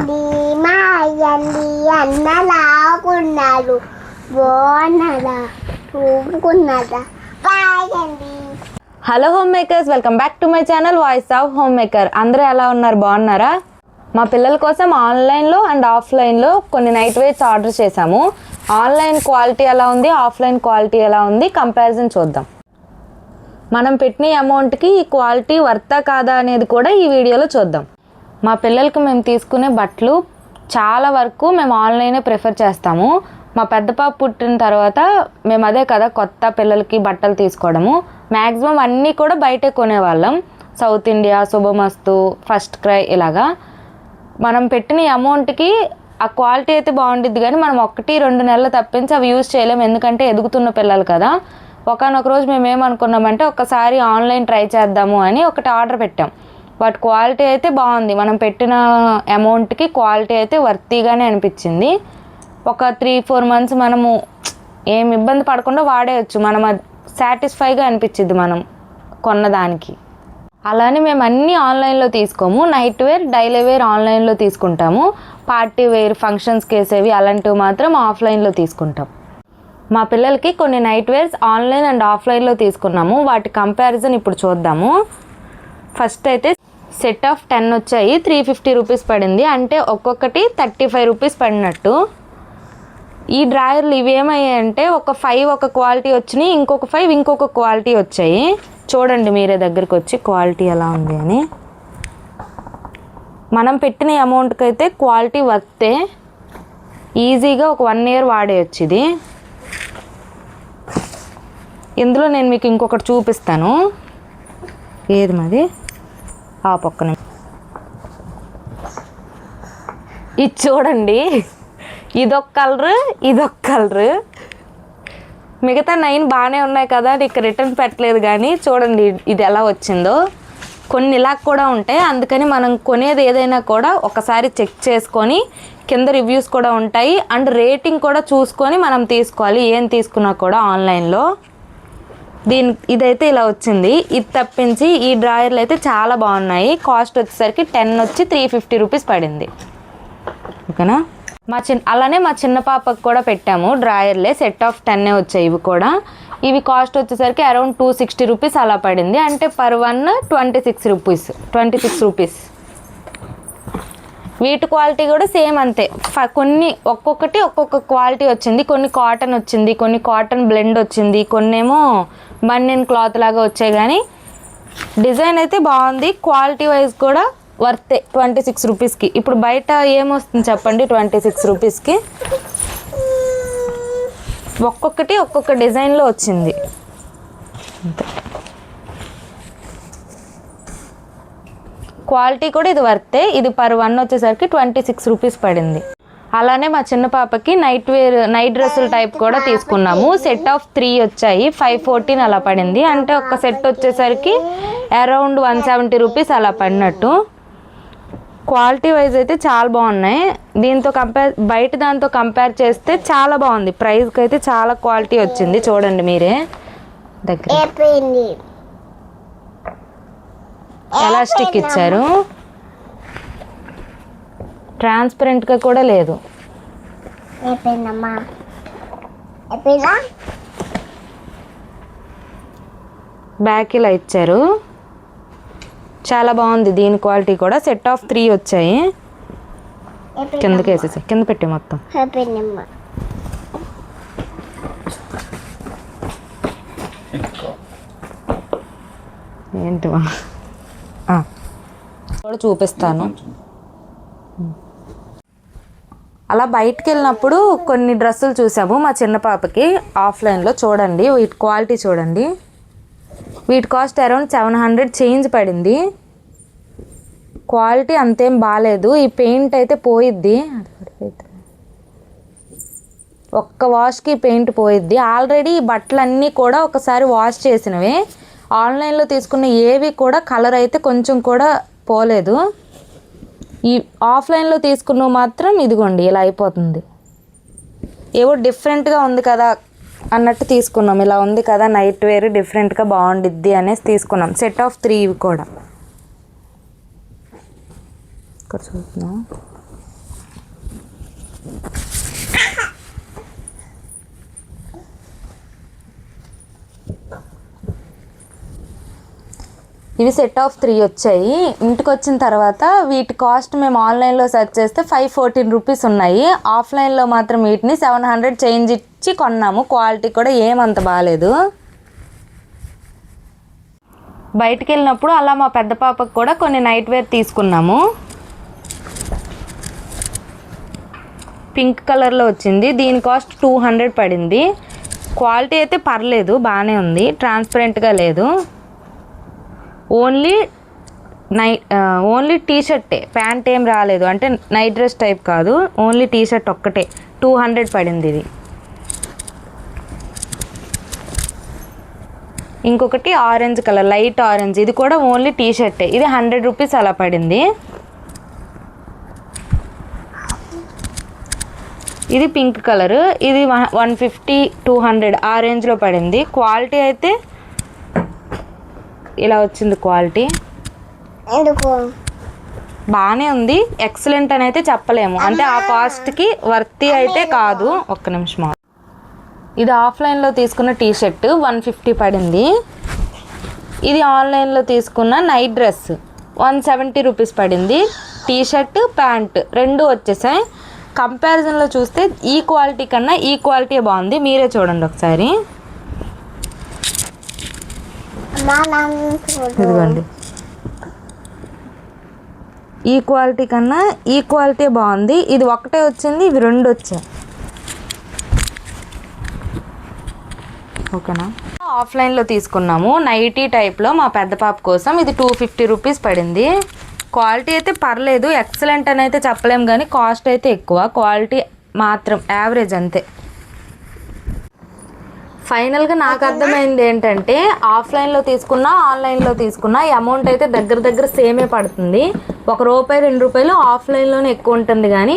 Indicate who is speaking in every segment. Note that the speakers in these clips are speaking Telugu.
Speaker 1: అండి మా అయ్యండి అన్న లాగున్నారు బాగున్నారా చూసుకున్నారా బాయ్ అండి.
Speaker 2: Hello home makers, welcome back to my channel voice of home maker. అందరూ ఎలా ఉన్నారు? బాగున్నారా? మా పిల్లల కోసం ఆన్లైన్లో అండ్ ఆఫ్లైన్లో కొన్ని నైట్ వేర్స్ ఆర్డర్ చేశాము. ఆన్లైన్ క్వాలిటీ ఎలా ఉంది, ఆఫ్లైన్ క్వాలిటీ ఎలా ఉంది కంపారిజన్ చూద్దాం. మనం పెట్టిన అమౌంట్కి ఈ క్వాలిటీ వర్తా కాదా అనేది కూడా ఈ వీడియోలో చూద్దాం. మా పిల్లలకి మేము తీసుకునే బట్టలు చాలా వరకు మేము ఆన్లైనే ప్రిఫర్ చేస్తాము. మా పెద్ద పాప పుట్టిన తర్వాత మేము అదే కదా కొత్త పిల్లలకి బట్టలు తీసుకోవడము. మ్యాక్సిమం అన్నీ కూడా బయటే కొనేవాళ్ళం. సౌత్ ఇండియా, శుభమస్తు, ఫస్ట్ క్రై ఇలాగా. మనం పెట్టిన అమౌంట్కి ఆ క్వాలిటీ అయితే బాగుండిద్ది, కానీ మనం 1-2 నెలలు తప్పించి అవి యూజ్ చేయలేము, ఎందుకంటే ఎదుగుతున్న పిల్లలు కదా. ఒకనొక రోజు మేము ఏమనుకున్నామంటే ఒకసారి ఆన్లైన్ ట్రై చేద్దాము అని ఒకటి ఆర్డర్ పెట్టాం. బట్ క్వాలిటీ అయితే బాగుంది. మనం పెట్టిన అమౌంట్కి క్వాలిటీ అయితే వర్తీగానే అనిపించింది. ఒక 3-4 మంత్స్ మనము ఏం ఇబ్బంది పడకుండా వాడేయచ్చు. మనం సాటిస్ఫైగా అనిపించింది మనం కొన్నదానికి. అలానే మేము అన్నీ ఆన్లైన్లో తీసుకోము. నైట్ వేర్, డైలీ వేర్ ఆన్లైన్లో తీసుకుంటాము. పార్టీ వేర్, ఫంక్షన్స్కి వేసేవి అలాంటివి మాత్రం ఆఫ్లైన్లో తీసుకుంటాం. మా పిల్లలకి కొన్ని నైట్ వేర్స్ ఆన్లైన్ అండ్ ఆఫ్లైన్లో తీసుకున్నాము. వాటి కంపారిజన్ ఇప్పుడు చూద్దాము. ఫస్ట్ అయితే సెట్ ఆఫ్ 10 వచ్చాయి. 350 రూపీస్ పడింది, అంటే ఒక్కొక్కటి 35 రూపీస్ పడినట్టు. ఈ డ్రాయర్లు ఇవి ఏమయ్యాయంటే ఒక 5 ఒక క్వాలిటీ వచ్చినాయి, ఇంకొక 5 ఇంకొక క్వాలిటీ వచ్చాయి. చూడండి మీరే దగ్గరికి వచ్చి క్వాలిటీ ఎలా ఉంది అని. మనం పెట్టిన అమౌంట్కి అయితే క్వాలిటీ వర్తే. ఈజీగా ఒక 1 ఇయర్ వాడేయచ్చు ఇది. ఇందులో నేను మీకు ఇంకొకటి చూపిస్తాను. ఏది మాది ఆ పక్కన ఇది చూడండి. ఇదొక కలరు, ఇదొక కలరు. మిగతా 9 బాగానే ఉన్నాయి కదా, నీకు రిటర్న్ పెట్టలేదు. కానీ చూడండి ఇది ఎలా వచ్చిందో. కొన్ని ఇలా కూడా ఉంటాయి, అందుకని మనం కొనేది ఏదైనా కూడా ఒకసారి చెక్ చేసుకొని కింద రివ్యూస్ కూడా ఉంటాయి అండ్ రేటింగ్ కూడా చూసుకొని మనం తీసుకోవాలి ఏం తీసుకున్నా కూడా ఆన్లైన్లో. ఇదైతే ఇలా వచ్చింది. ఇది తప్పించి ఈ డ్రాయర్లు అయితే చాలా బాగున్నాయి. కాస్ట్ వచ్చేసరికి 10 వచ్చి 350 రూపీస్ పడింది. ఓకేనా. అలానే మా చిన్న పాపకు కూడా పెట్టాము డ్రాయర్లే. సెట్ ఆఫ్ 10 వచ్చాయి ఇవి కూడా. ఇవి కాస్ట్ వచ్చేసరికి అరౌండ్ 260 రూపీస్ అలా పడింది, అంటే పర్ వన్ 26 రూపీస్. వీటి క్వాలిటీ కూడా సేమ్ అంతే. కొన్ని ఒక్కొక్కటి ఒక్కొక్క క్వాలిటీ వచ్చింది. కొన్ని కాటన్ వచ్చింది, కొన్ని కాటన్ బ్లెండ్ వచ్చింది, కొన్ని ఏమో బనియన్ క్లాత్ లాగా వచ్చాయి. కానీ డిజైన్ అయితే బాగుంది. క్వాలిటీ వైజ్ కూడా వర్తే 26 రూపీస్కి. ఇప్పుడు బయట ఏమొస్తుంది చెప్పండి 26 రూపీస్కి? ఒక్కొక్కటి ఒక్కొక్క డిజైన్లో వచ్చింది అంతే. క్వాలిటీ కూడా ఇది వర్తే. ఇది పర్ వన్ వచ్చేసరికి 26 రూపీస్ పడింది. అలానే మా చిన్న పాపకి నైట్ డ్రెస్సుల టైప్ కూడా తీసుకున్నాము. సెట్ ఆఫ్ 3 వచ్చాయి. 514 అలా పడింది, అంటే ఒక సెట్ వచ్చేసరికి అరౌండ్ 170 రూపీస్ అలా పడినట్టు. క్వాలిటీ వైజ్ అయితే చాలా బాగున్నాయి. బయట దాంతో కంపేర్ చేస్తే చాలా బాగుంది. ప్రైస్కి అయితే చాలా క్వాలిటీ వచ్చింది. చూడండి మీరే దగ్గర ఎలాస్టిక్ ఇచ్చారు, ట్రాన్స్పరెంట్గా కూడా లేదు. బ్యాక్ ఇలా ఇచ్చారు, చాలా బాగుంది. దీని క్వాలిటీ కూడా. సెట్ ఆఫ్ 3 వచ్చాయి. కిందకి వేసేసి కింద పెట్టి మొత్తం. ఏంటి కూడా చూపిస్తాను. అలా బయటికి వెళ్ళినప్పుడు కొన్ని డ్రెస్సులు చూసాము మా చిన్న పాపకి ఆఫ్లైన్లో. చూడండి వీటి క్వాలిటీ చూడండి. వీటి కాస్ట్ అరౌండ్ 700 చేంజ్ పడింది. క్వాలిటీ అంతేం బాగాలేదు. ఈ పెయింట్ అయితే పోయిద్ది, ఒక్క వాష్కి పెయింట్ పోయిద్ది. ఆల్రెడీ ఈ బట్టలన్నీ కూడా ఒకసారి వాష్ చేసినవే. ఆన్లైన్లో తీసుకున్న ఏవి కూడా కలర్ అయితే కొంచెం కూడా పోలేదు. ఈ ఆఫ్లైన్లో తీసుకున్నవి మాత్రం ఇదిగోండి ఇలా అయిపోతుంది. ఏవో డిఫరెంట్గా ఉంది కదా అన్నట్టు తీసుకున్నాం. ఇలా ఉంది కదా నైట్ వేర్ డిఫరెంట్గా బాగుండిద్ది అనేసి తీసుకున్నాం. సెట్ ఆఫ్ 3 ఇవి కూడా. ఇక్కడ చూస్తున్నాం ఇవి సెట్ ఆఫ్ 3 వచ్చాయి. ఇంటికి వచ్చిన తర్వాత వీటి కాస్ట్ మేము ఆన్లైన్లో సెర్చ్ చేస్తే 514 రూపీస్ ఉన్నాయి. ఆఫ్లైన్లో మాత్రం వీటిని 700 చేంజ్ ఇచ్చి కొన్నాము. క్వాలిటీ కూడా ఏమంత బాగాలేదు. బయటికి వెళ్ళినప్పుడు అలా మా పెద్ద పాపకు కూడా కొన్ని నైట్ వేర్ తీసుకున్నాము. పింక్ కలర్లో వచ్చింది. దీని కాస్ట్ 200 పడింది. క్వాలిటీ అయితే పర్లేదు, బాగానే ఉంది, ట్రాన్స్పరెంట్గా లేదు. ఓన్లీ టీ షర్టే, ప్యాంట్ ఏం రాలేదు, అంటే నైట్ డ్రెస్ టైప్ కాదు, ఓన్లీ టీ షర్ట్ ఒక్కటే. 200 పడింది ఇది. ఇంకొకటి ఆరెంజ్ కలర్, లైట్ ఆరెంజ్, ఇది కూడా ఓన్లీ టీ షర్టే. ఇది 100 రూపీస్ అలా పడింది. ఇది పింక్ కలర్, ఇది 150 200 ఆ రేంజ్లో పడింది. క్వాలిటీ అయితే ఇలా వచ్చింది. క్వాలిటీ బాగానే ఉంది, ఎక్సలెంట్ అని అయితే చెప్పలేము, అంటే ఆ కాస్ట్కి వర్తీ అయితే కాదు. ఒక్క నిమిషం. ఇది ఆఫ్లైన్లో తీసుకున్న టీ షర్ట్ 150 పడింది. ఇది ఆన్లైన్లో తీసుకున్న నైట్ డ్రెస్ 170 రూపీస్ పడింది. టీ షర్ట్ ప్యాంట్ రెండు వచ్చేసాయి. కంపారిజన్లో చూస్తే ఈ క్వాలిటీ కన్నా ఈ క్వాలిటీ బాగుంది. మీరే చూడండి ఒకసారి. ఇదిగోండి, ఈ క్వాలిటీ కన్నా ఈ క్వాలిటీ బాగుంది. ఇది ఒకటే వచ్చింది, ఇవి రెండు వచ్చాయి. ఓకేనా. ఆఫ్లైన్లో తీసుకున్నాము నైటీ టైప్లో మా పెద్ద పాప కోసం. ఇది 250 రూపీస్ పడింది. క్వాలిటీ అయితే పర్లేదు, ఎక్సలెంట్ అని అయితే చెప్పలేము, కానీ కాస్ట్ అయితే ఎక్కువ. క్వాలిటీ మాత్రం యావరేజ్ అంతే. ఫైనల్గా నాకు అర్థమైంది ఏంటంటే, ఆఫ్లైన్లో తీసుకున్నా ఆన్లైన్లో తీసుకున్నా ఈ అమౌంట్ అయితే దగ్గర సేమే పడుతుంది. ₹1 ₹2 ఆఫ్లైన్లోనే ఎక్కువ ఉంటుంది, కానీ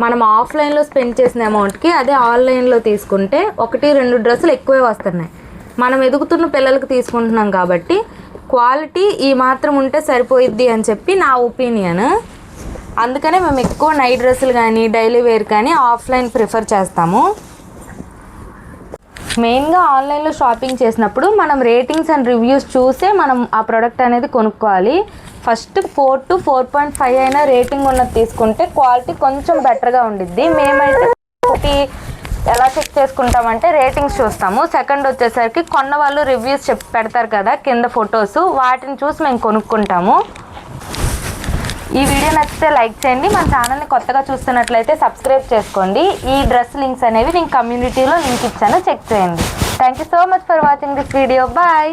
Speaker 2: మనం ఆఫ్లైన్లో స్పెండ్ చేసిన అమౌంట్కి అదే ఆన్లైన్లో తీసుకుంటే 1-2 డ్రెస్సులు ఎక్కువే వస్తున్నాయి. మనం ఎదుగుతున్న పిల్లలకు తీసుకుంటున్నాం కాబట్టి క్వాలిటీ ఈ మాత్రం ఉంటే సరిపోయిద్ది అని చెప్పి నా ఒపీనియన్. అందుకనే మేము ఎక్కువ నైట్ డ్రెస్సులు కానీ డైలీ వేర్ కానీ ఆఫ్లైన్ ప్రిఫర్ చేస్తాము. మెయిన్గా ఆన్లైన్లో షాపింగ్ చేసినప్పుడు మనం రేటింగ్స్ అండ్ రివ్యూస్ చూసే మనం ఆ ప్రోడక్ట్ అనేది కొనుక్కోవాలి. ఫస్ట్ 4 to 4.5 అయినా రేటింగ్ ఉన్నది తీసుకుంటే క్వాలిటీ కొంచెం బెటర్గా ఉండిద్ది. మేమైతే ఒకటి ఎలా చెక్ చేసుకుంటామంటే రేటింగ్స్ చూస్తాము. సెకండ్ వచ్చేసరికి కొన్న వాళ్ళు రివ్యూస్ పెడతారు కదా కింద ఫొటోస్, వాటిని చూసి మేము కొనుక్కుంటాము. ఈ వీడియో నచ్చితే లైక్ చేయండి. మన ఛానల్ని కొత్తగా చూస్తున్నట్లయితే సబ్స్క్రైబ్ చేసుకోండి. ఈ డ్రెస్ లింక్స్ అనేవి నేను కమ్యూనిటీలో లింక్ ఇచ్చాను, చెక్ చేయండి. Thank you so much for watching this video. Bye.